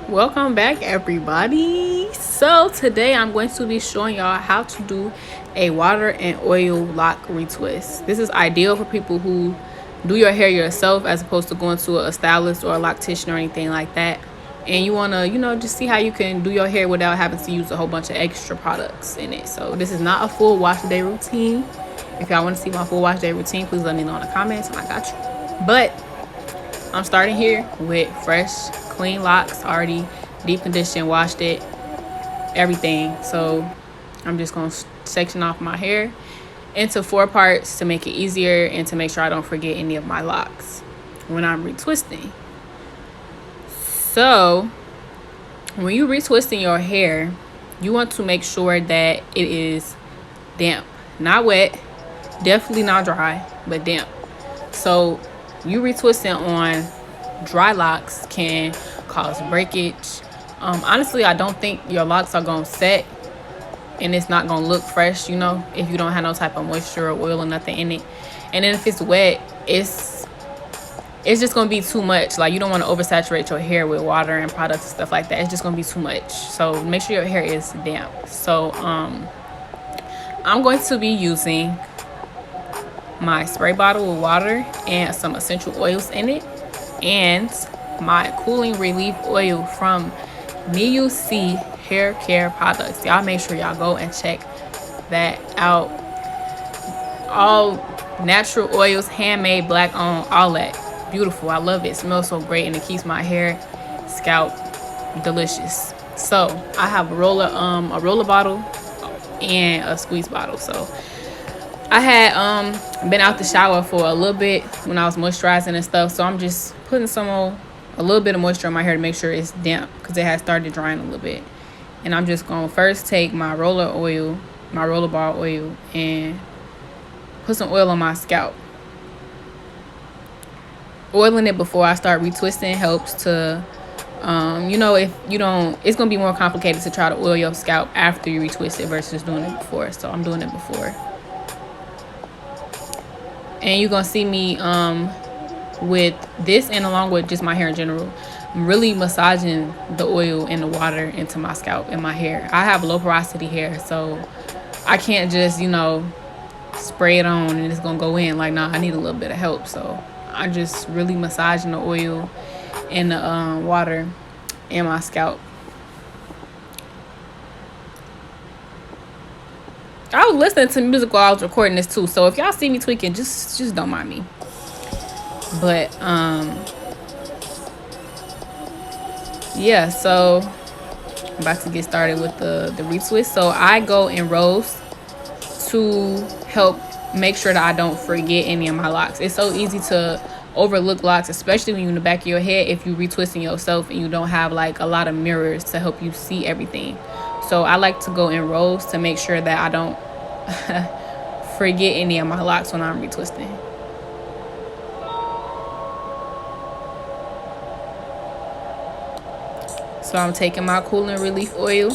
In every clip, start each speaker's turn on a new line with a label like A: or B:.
A: Welcome back, everybody. So today I'm going to be showing y'all how to do a water and oil lock retwist. This is ideal for people who do your hair yourself as opposed to going to a stylist or a loctician or anything like that, and you want to just see how you can do your hair without having to use a whole bunch of extra products in it. So this is not a full wash day routine. If y'all want to see my full wash day routine, please let me know in the comments and I got you. But I'm starting here with fresh, clean locks, already deep conditioned, washed it, everything. So I'm just going to section off my hair into 4 parts to make it easier and to make sure I don't forget any of my locks when I'm retwisting. So when you retwisting your hair, you want to make sure that it is damp, not wet, definitely not dry, but damp. So you retwisting on dry locks can cause breakage. Honestly, I don't think your locks are gonna set and it's not gonna look fresh, if you don't have no type of moisture or oil or nothing in it. And then if it's wet, it's just gonna be too much. Like, you don't want to oversaturate your hair with water and products and stuff like that. It's just gonna be too much. So make sure your hair is damp. So I'm going to be using my spray bottle with water and some essential oils in it, and my cooling relief oil from MIUC hair care products. Y'all make sure y'all go and check that out. All natural oils, handmade, black owned, all that. Beautiful. I love it. It smells so great and it keeps my hair, scalp delicious. So I have a roller bottle and a squeeze bottle. So I had been out the shower for a little bit when I was moisturizing and stuff, so I'm just putting a little bit of moisture on my hair to make sure it's damp because it has started drying a little bit. And I'm just going to first take my roller ball oil, and put some oil on my scalp. Oiling it before I start retwisting helps to if you don't, it's going to be more complicated to try to oil your scalp after you retwist it versus doing it before. So I'm doing it before. And you're gonna see me with this, and along with just my hair in general, I'm really massaging the oil and the water into my scalp and my hair. I have low porosity hair, so I can't just spray it on and it's gonna go in. Like, nah, I need a little bit of help. So I'm just really massaging the oil and the water in my scalp. I was listening to music while I was recording this too, so if y'all see me tweaking, just don't mind me. But yeah, so I'm about to get started with the retwist. So I go in rows to help make sure that I don't forget any of my locks. It's so easy to overlook locks, especially when you're in the back of your head, if you're retwisting yourself and you don't have like a lot of mirrors to help you see everything. So I like to go in rows to make sure that I don't forget any of my locks when I'm retwisting. So I'm taking my cooling relief oil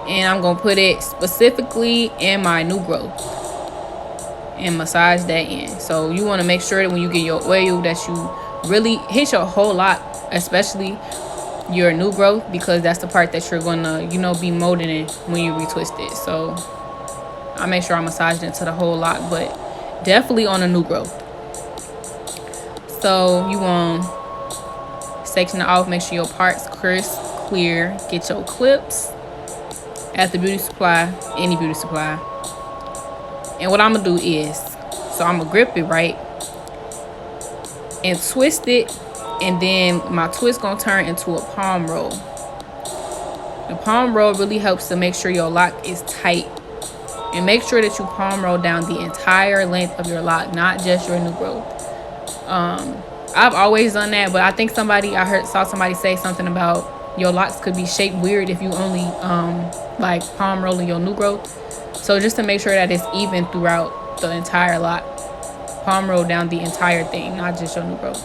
A: and I'm gonna put it specifically in my new growth and massage that in. So you want to make sure that when you get your oil that you really hit your whole lot, especially your new growth, because that's the part that you're gonna be molding in when you retwist it. So I make sure I massage it into the whole lot, but definitely on a new growth. So you want to section it off, make sure your parts crisp, clear, get your clips at the beauty supply, any beauty supply. And what I'm gonna do is, so I'm gonna grip it right and twist it, and then my twist gonna turn into a palm roll. The palm roll really helps to make sure your lock is tight, and make sure that you palm roll down the entire length of your lock, not just your new growth. I've always done that, but I think saw somebody say something about your locks could be shaped weird if you only like palm rolling your new growth. So just to make sure that it's even throughout the entire lock, palm roll down the entire thing, not just your new growth.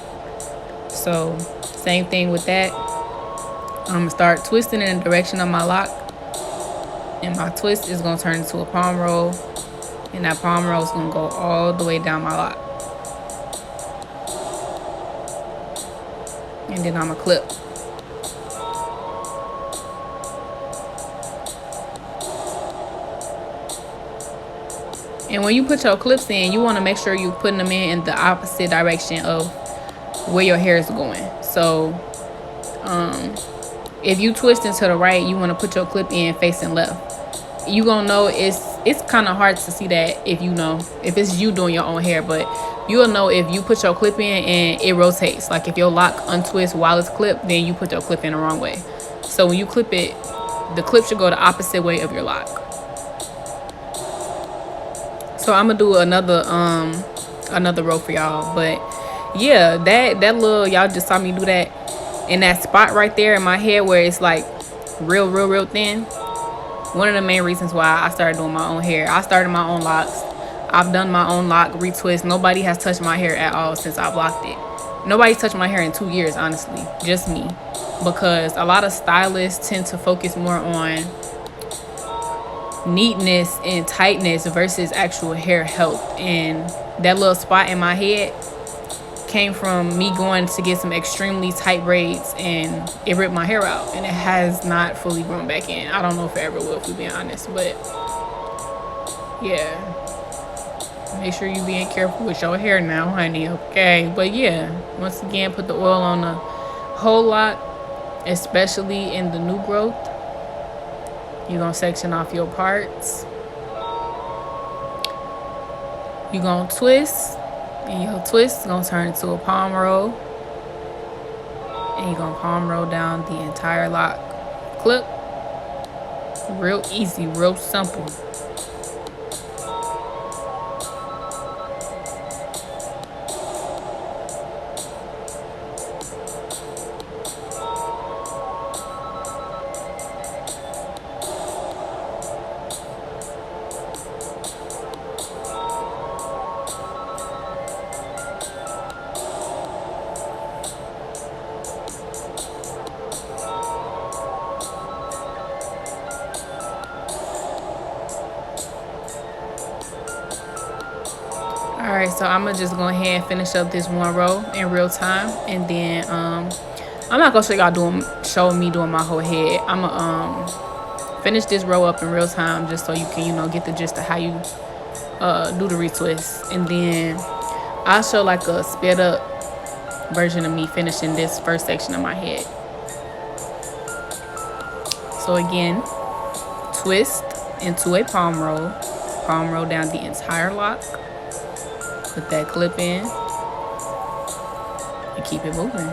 A: So same thing with that. I'm gonna start twisting in the direction of my lock, and my twist is gonna turn into a palm roll, and that palm roll is gonna go all the way down my lock. And then I'm gonna clip. And when you put your clips in, you want to make sure you're putting them in the opposite direction of where your hair is going. So if you twisting to the right, you want to put your clip in facing left. You gonna know it's kind of hard to see that if it's you doing your own hair, but you'll know if you put your clip in and it rotates. Like if your lock untwists while it's clipped, then you put your clip in the wrong way. So when you clip it, the clip should go the opposite way of your lock. So I'm gonna do another row for y'all. But yeah, that little, y'all just saw me do that in that spot right there in my head where it's like real thin. One of the main reasons why I started doing my own hair. I started my own locks. I've done my own lock retwist. Nobody has touched my hair at all since I've locked it. Nobody's touched my hair in 2 years, honestly. Just me. Because a lot of stylists tend to focus more on neatness and tightness versus actual hair health. And that little spot in my head came from me going to get some extremely tight braids, and it ripped my hair out, and it has not fully grown back in. I don't know if it ever will, if we're being honest, but yeah, make sure you being careful with your hair now, honey. Okay, but yeah, once again, put the oil on the whole lot, especially in the new growth. You're gonna section off your parts. You're gonna twist, and your twist is gonna turn into a palm roll, and you're gonna palm roll down the entire lock clip. Real easy, real simple. Alright, so I'm gonna just go ahead and finish up this one row in real time, and then I'm not gonna show y'all show me doing my whole head. I'm gonna finish this row up in real time just so you can get the gist of how you do the retwist, and then I'll show like a sped up version of me finishing this first section of my head. So again, twist into a palm roll down the entire lock. Put that clip in and keep it moving.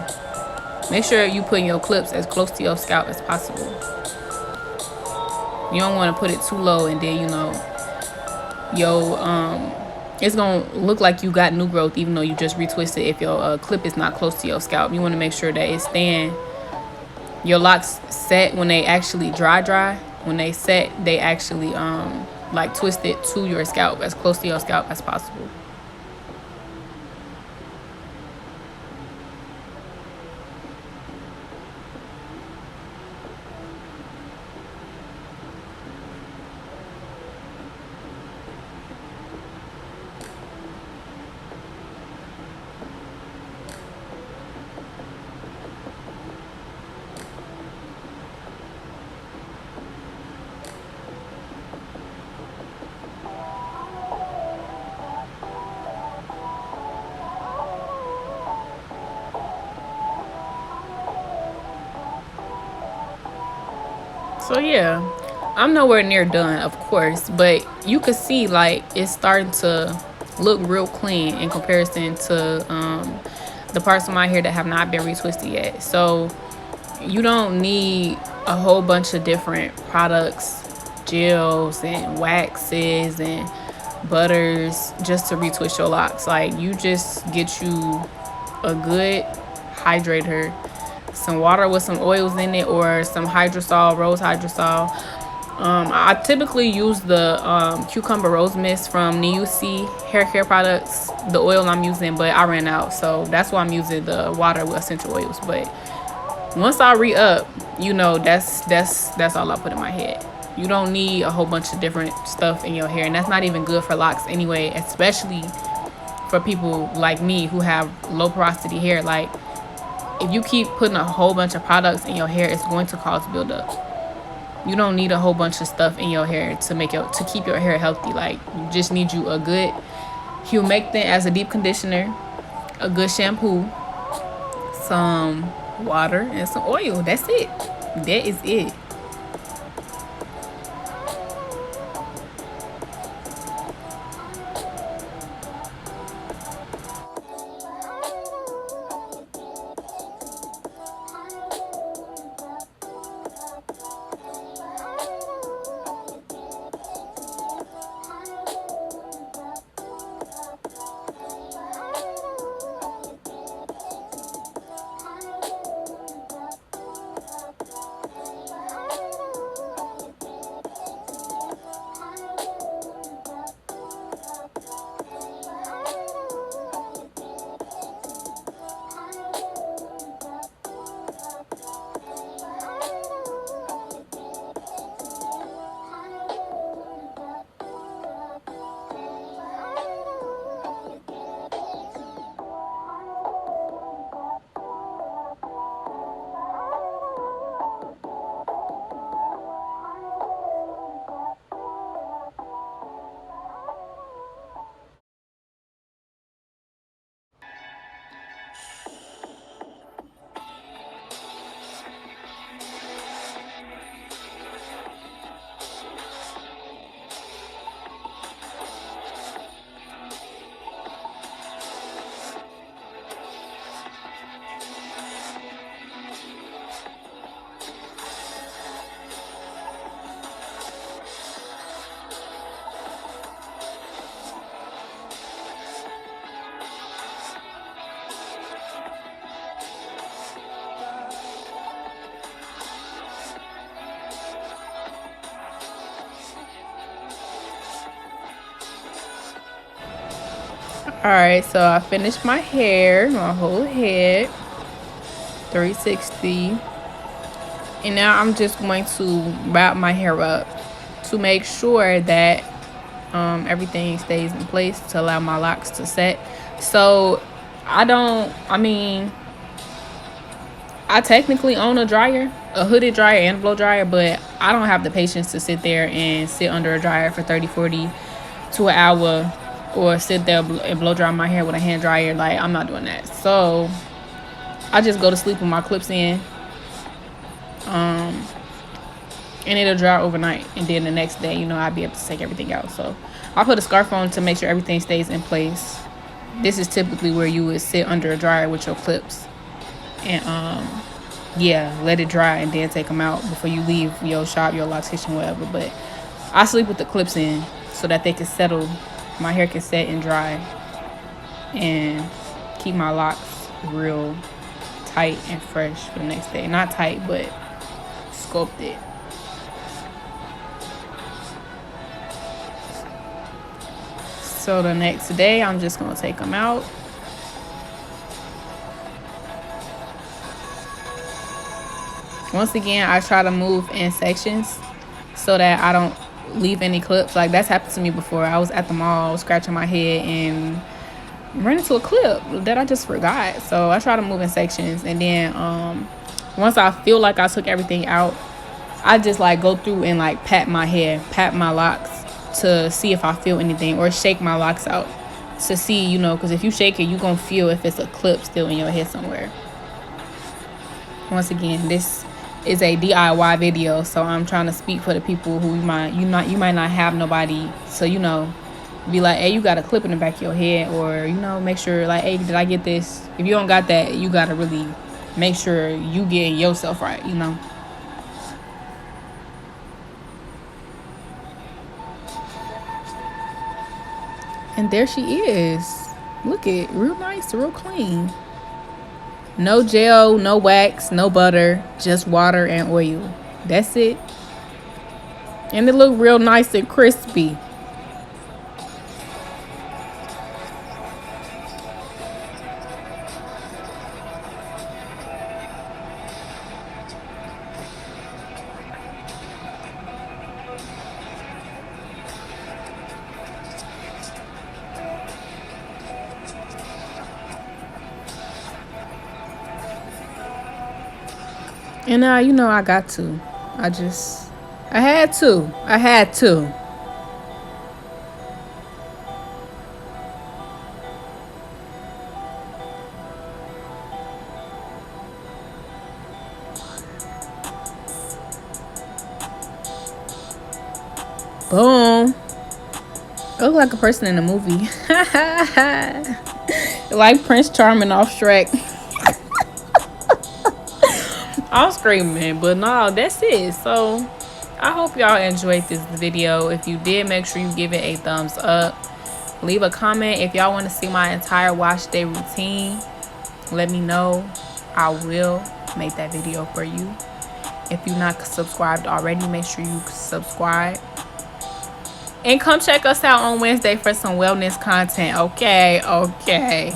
A: Make sure you put your clips as close to your scalp as possible. You don't want to put it too low, and then it's gonna look like you got new growth even though you just retwisted if your clip is not close to your scalp. You want to make sure that it's staying. Your locks set when they actually dry. When they set, they actually like twist it to your scalp, as close to your scalp as possible. So yeah, I'm nowhere near done, of course, but you could see like it's starting to look real clean in comparison to the parts of my hair that have not been retwisted yet. So you don't need a whole bunch of different products, gels and waxes and butters just to retwist your locks. Like, you just get you a good hydrator, some water with some oils in it, or some hydrosol, rose hydrosol. I typically use the cucumber rose mist from Niusi hair care products, the oil I'm using, but I ran out, so that's why I'm using the water with essential oils. But once I re-up, that's all I put in my head. You don't need a whole bunch of different stuff in your hair, and that's not even good for locks anyway, especially for people like me who have low porosity hair. Like, if you keep putting a whole bunch of products in your hair, it's going to cause buildup. You don't need a whole bunch of stuff in your hair to keep your hair healthy. Like, you just need you a good humectant as a deep conditioner, a good shampoo, some water, and some oil. That's it. That is it. Alright, so I finished my hair, my whole head, 360. And now I'm just going to wrap my hair up to make sure that everything stays in place to allow my locks to set. So I technically own a dryer, a hooded dryer and a blow dryer, but I don't have the patience to sit there and sit under a dryer for 30, 40 to an hour, or sit there and blow dry my hair with a hand dryer. Like, I'm not doing that. So I just go to sleep with my clips in, and it'll dry overnight, and then the next day, I'll be able to take everything out. So I put a scarf on to make sure everything stays in place. This is typically where you would sit under a dryer with your clips, and let it dry, and then take them out before you leave your shop, your loctitian, whatever. But I sleep with the clips in so that they can settle, my hair can set and dry, and keep my locks real tight and fresh for the next day. Not tight, but sculpted. So the next day, I'm just gonna take them out. Once again, I try to move in sections so that I don't leave any clips. Like, that's happened to me before. I was at the mall scratching my head and ran into a clip that I just forgot. So I try to move in sections, and then once I feel like I took everything out, I just like go through and like pat my hair, pat my locks to see if I feel anything, or shake my locks out to see, because if you shake it, you're gonna feel if it's a clip still in your head somewhere. Once again, this is a DIY video, so I'm trying to speak for the people who you might not have nobody to be like, hey, you got a clip in the back of your head, or make sure, like, hey, did I get this? If you don't got that, you gotta really make sure you get yourself right. And there she is. Look it, real nice, real clean. No gel, no wax, no butter, just water and oil. That's it. And it look real nice and crispy. And now, I got to. I just I had to. I had to. Boom. I look like a person in a movie. Like Prince Charming off Shrek. I'm screaming, but no, that's it. So I hope y'all enjoyed this video. If you did, make sure you give it a thumbs up. Leave a comment if y'all want to see my entire wash day routine. Let me know. I will make that video for you. If you're not subscribed already, make sure you subscribe. And come check us out on Wednesday for some wellness content. Okay.